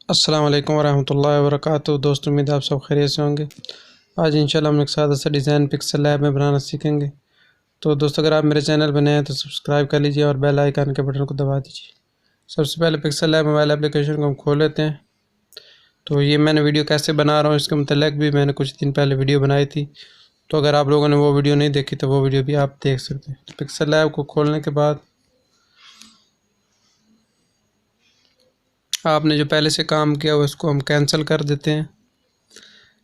अस्सलाम वालेकुम वरहमतुल्लाहि वबरकातुहू। दोस्तों, उम्मीद है आप सब खैरियत से होंगे। आज इंशाल्लाह हम एक सादा सा डिज़ाइन पिक्सल लैब में बनाना सीखेंगे। तो दोस्तों, अगर आप मेरे चैनल पर नए हैं तो सब्सक्राइब कर लीजिए और बेल आइकन के बटन को दबा दीजिए। सबसे पहले पिक्सल लैब मोबाइल एप्लीकेशन को हम खोल लेते हैं। तो ये मैंने वीडियो कैसे बना रहा हूँ इसके मतलब भी मैंने कुछ दिन पहले वीडियो बनाई थी। तो अगर आप लोगों ने वो वीडियो नहीं देखी तो वो वीडियो भी आप देख सकते हैं। तो पिक्सल लैब को खोलने के बाद आपने जो पहले से काम किया हो इसको हम कैंसिल कर देते हैं।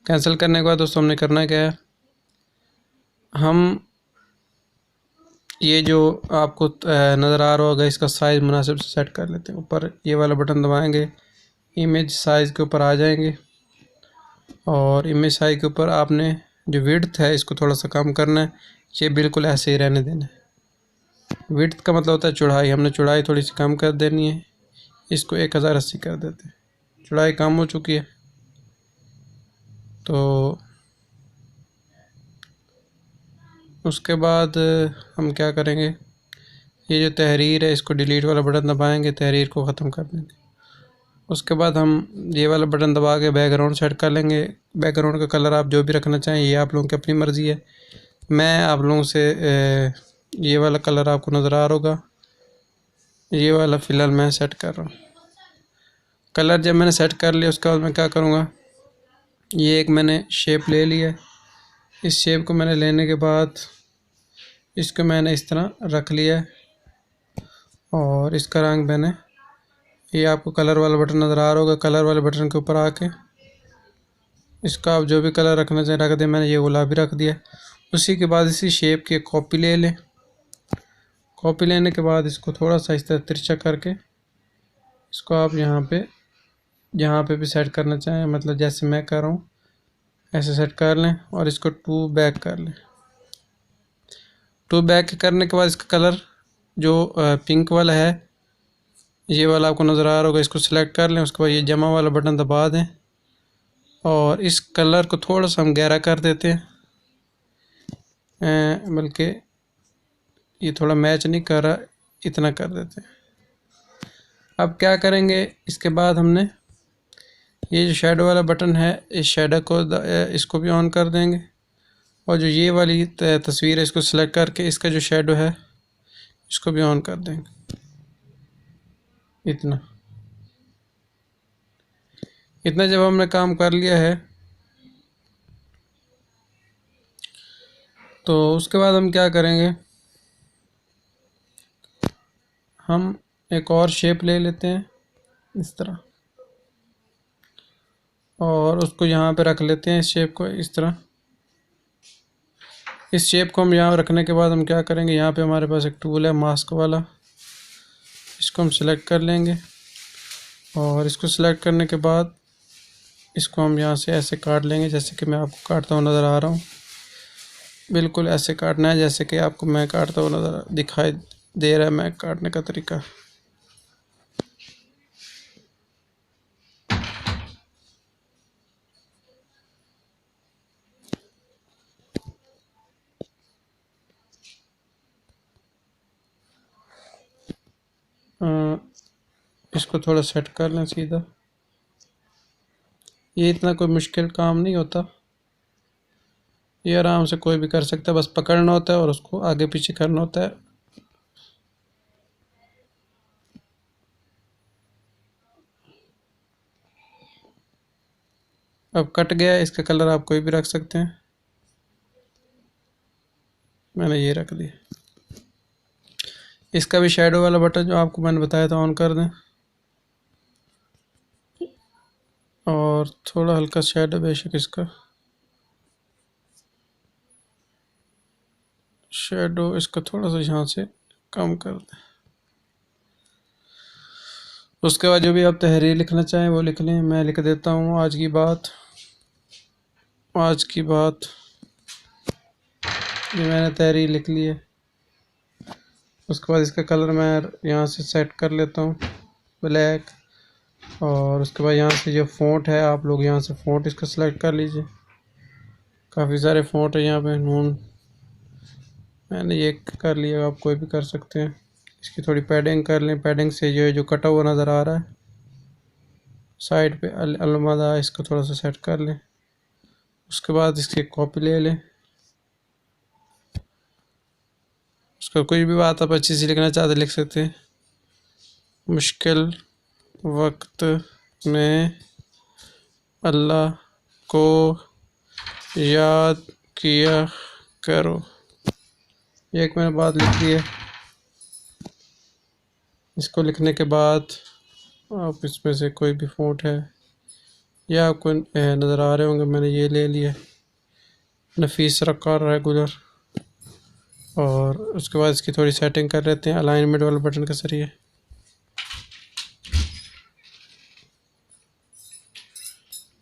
कैंसिल करने के बाद दोस्तों हमने करना क्या है, हम ये जो आपको नज़र आ रहा होगा इसका साइज़ मुनासिब से सेट कर लेते हैं। ऊपर ये वाला बटन दबाएंगे, इमेज साइज़ के ऊपर आ जाएंगे और इमेज साइज़ के ऊपर आपने जो विड्थ है इसको थोड़ा सा कम करना है। ये बिल्कुल ऐसे ही रहने देना है। विड्थ का मतलब होता है चौड़ाई, हमने चौड़ाई थोड़ी सी कम कर देनी है। इसको 1080 कर देते हैं। चौड़ाई कम हो चुकी है तो उसके बाद हम क्या करेंगे, ये जो तहरीर है इसको डिलीट वाला बटन दबाएंगे, तहरीर को ख़त्म कर देंगे। उसके बाद हम ये वाला बटन दबा के बैकग्राउंड सेट कर लेंगे। बैकग्राउंड का कलर आप जो भी रखना चाहें ये आप लोगों की अपनी मर्ज़ी है। मैं आप लोगों से ये वाला कलर आपको नज़र आ रहा होगा, ये वाला फ़िलहाल मैं सेट कर रहा हूँ। कलर जब मैंने सेट कर लिया उसके बाद मैं क्या करूँगा, ये एक मैंने शेप ले लिया है। इस शेप को मैंने लेने के बाद इसको मैंने इस तरह रख लिया है और इसका रंग मैंने, ये आपको कलर वाला बटन नज़र आ रहा होगा, कलर वाले बटन के ऊपर आके इसका आप जो भी कलर रखना चाहें रख दें। मैंने ये गुलाबी रख दिया। उसी के बाद इसी शेप की कॉपी ले लें। कॉपी लेने के बाद इसको थोड़ा सा इस तरह तिरछा करके इसको आप यहाँ पे भी सेट करना चाहें, मतलब जैसे मैं कर रहा हूँ ऐसे सेट कर लें और इसको टू बैक कर लें। टू बैक करने के बाद इसका कलर जो पिंक वाला है ये वाला आपको नज़र आ रहा होगा, इसको सिलेक्ट कर लें। उसके बाद ये जमा वाला बटन दबा दें और इस कलर को थोड़ा सा हम गहरा कर देते हैं, बल्कि ये थोड़ा मैच नहीं कर रहा, इतना कर देते हैं। अब क्या करेंगे, इसके बाद हमने ये जो शेडो वाला बटन है इस शेडो को इसको भी ऑन कर देंगे और जो ये वाली तस्वीर है इसको सिलेक्ट करके इसका जो शेडो है इसको भी ऑन कर देंगे। इतना जब हमने काम कर लिया है तो उसके बाद हम क्या करेंगे, हम एक और शेप ले लेते हैं इस तरह और उसको यहाँ पे रख लेते हैं। इस शेप को इस तरह, इस शेप को हम यहाँ रखने के बाद हम क्या करेंगे, यहाँ पे हमारे पास एक टूल है मास्क वाला, इसको हम सिलेक्ट कर लेंगे और इसको सिलेक्ट करने के बाद इसको हम यहाँ से ऐसे काट लेंगे जैसे कि मैं आपको काटता हुआ नज़र आ रहा हूँ। बिल्कुल ऐसे काटना है जैसे कि आपको मैं काटता हुआ नज़र दिखाई दे रहा है मैं काटने का तरीका। इसको थोड़ा सेट कर लें सीधा। ये इतना कोई मुश्किल काम नहीं होता, ये आराम से कोई भी कर सकता है, बस पकड़ना होता है और उसको आगे पीछे करना होता है। अब कट गया, इसका कलर आप कोई भी रख सकते हैं, मैंने ये रख दिया। इसका भी शेडो वाला बटन जो आपको मैंने बताया था ऑन कर दें और थोड़ा हल्का शेडो बेशक इसका शेडो इसका थोड़ा सा यहाँ से कम कर दें। उसके बाद जो भी आप तहरीर लिखना चाहें वो लिख लें। मैं लिख देता हूँ आज की बात ये मैंने तहरीर लिख ली है। उसके बाद इसका कलर मैं यहाँ से सेट कर लेता हूँ ब्लैक और उसके बाद यहाँ से जो फ़ॉन्ट है आप लोग यहाँ से फ़ॉन्ट इसका सेलेक्ट कर लीजिए। काफ़ी सारे फ़ॉन्ट है यहाँ पे, नून मैंने ये कर लिया, आप कोई भी कर सकते हैं। इसकी थोड़ी पैडिंग कर लें, पैडिंग से जो है जो कटा हुआ नज़र आ रहा है साइड पे अलमादा इसको थोड़ा सा सेट कर लें। उसके बाद इसकी कॉपी ले लें। उसका कोई भी बात आप अच्छी सी लिखना चाहते लिख सकते हैं। मुश्किल वक्त में अल्लाह को याद किया करो। ये एक मैंने बात लिख दी है। इसको लिखने के बाद आप इसमें से कोई भी फ़ॉन्ट है या आपको नज़र आ रहे होंगे, मैंने ये ले लिया नफीस रखा रेगुलर। और उसके बाद इसकी थोड़ी सेटिंग कर लेते हैं अलाइनमेंट वाले बटन के जरिए।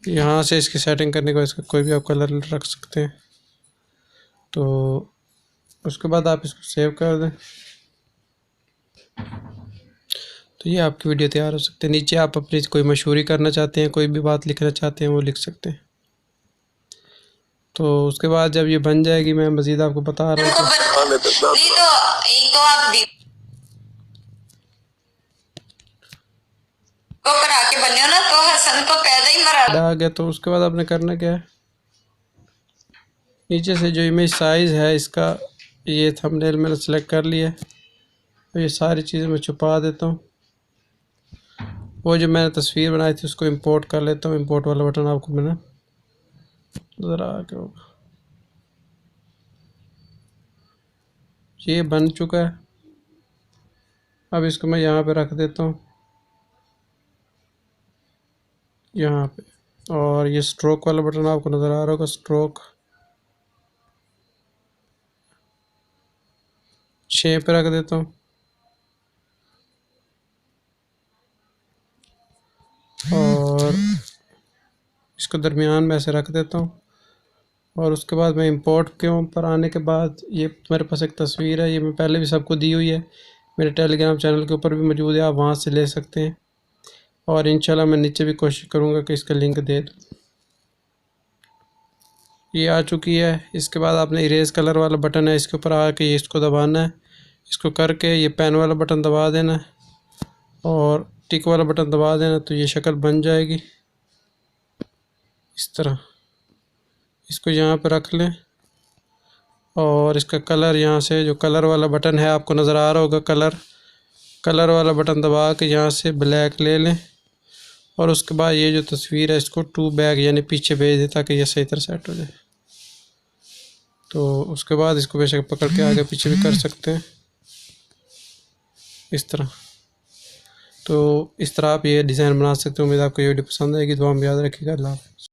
यहाँ से इसकी सेटिंग करने के बाद इसका कोई भी आप कलर रख सकते हैं। तो उसके बाद आप इसको सेव कर दें तो ये आपकी वीडियो तैयार हो सकती है। नीचे आप अपनी कोई मशहूरी करना चाहते हैं, कोई भी बात लिखना चाहते हैं, वो लिख सकते हैं। तो उसके बाद जब ये बन जाएगी, मैं मज़ीद आपको बता रहा हूँ तो एक तो आप को करा के बने हो ना, तो हसन को पैदा ही मरा आ गया। तो उसके बाद आपने करना क्या है, नीचे से जो इमेज साइज़ है इसका, ये थंबनेल मैंने सेलेक्ट कर लिया है। तो ये सारी चीज़ें मैं छुपा देता हूँ। वो जो मैंने तस्वीर बनाई थी उसको इंपोर्ट कर लेता हूँ। इंपोर्ट वाला बटन आपको मैंने ज़रा आगे होगा। ये बन चुका है। अब इसको मैं यहाँ पे रख देता हूँ, यहाँ पे। और ये स्ट्रोक वाला बटन आपको नज़र आ रहा होगा, स्ट्रोक 6 पे रख देता हूँ। और इसको दरमियान में ऐसे रख देता हूँ। और उसके बाद मैं इंपोर्ट के ऊपर आने के बाद ये मेरे पास एक तस्वीर है, ये मैं पहले भी सबको दी हुई है, मेरे टेलीग्राम चैनल के ऊपर भी मौजूद है, आप वहाँ से ले सकते हैं। और इंशाल्लाह मैं नीचे भी कोशिश करूँगा कि इसका लिंक दे दूँ। ये आ चुकी है। इसके बाद आपने इरेज कलर वाला बटन है, इसके ऊपर आके इसको दबाना है। इसको करके ये पेन वाला बटन दबा देना है और टिक वाला बटन दबा देना, तो ये शक्ल बन जाएगी इस तरह। इसको यहाँ पे रख लें और इसका कलर, यहाँ से जो कलर वाला बटन है आपको नज़र आ रहा होगा, कलर वाला बटन दबा के यहाँ से ब्लैक ले लें। और उसके बाद ये जो तस्वीर है इसको टू बैक यानी पीछे भेज दें ताकि ये सही तरह सेट हो जाए। तो उसके बाद इसको बेशक पकड़ के आगे पीछे भी कर सकते हैं इस तरह। तो इस तरह आप ये डिज़ाइन बना सकते हो। उम्मीद आपको ये वीडियो पसंद आएगी। दुआ में याद रखिएगा। अल्लाह हाफ़िज़।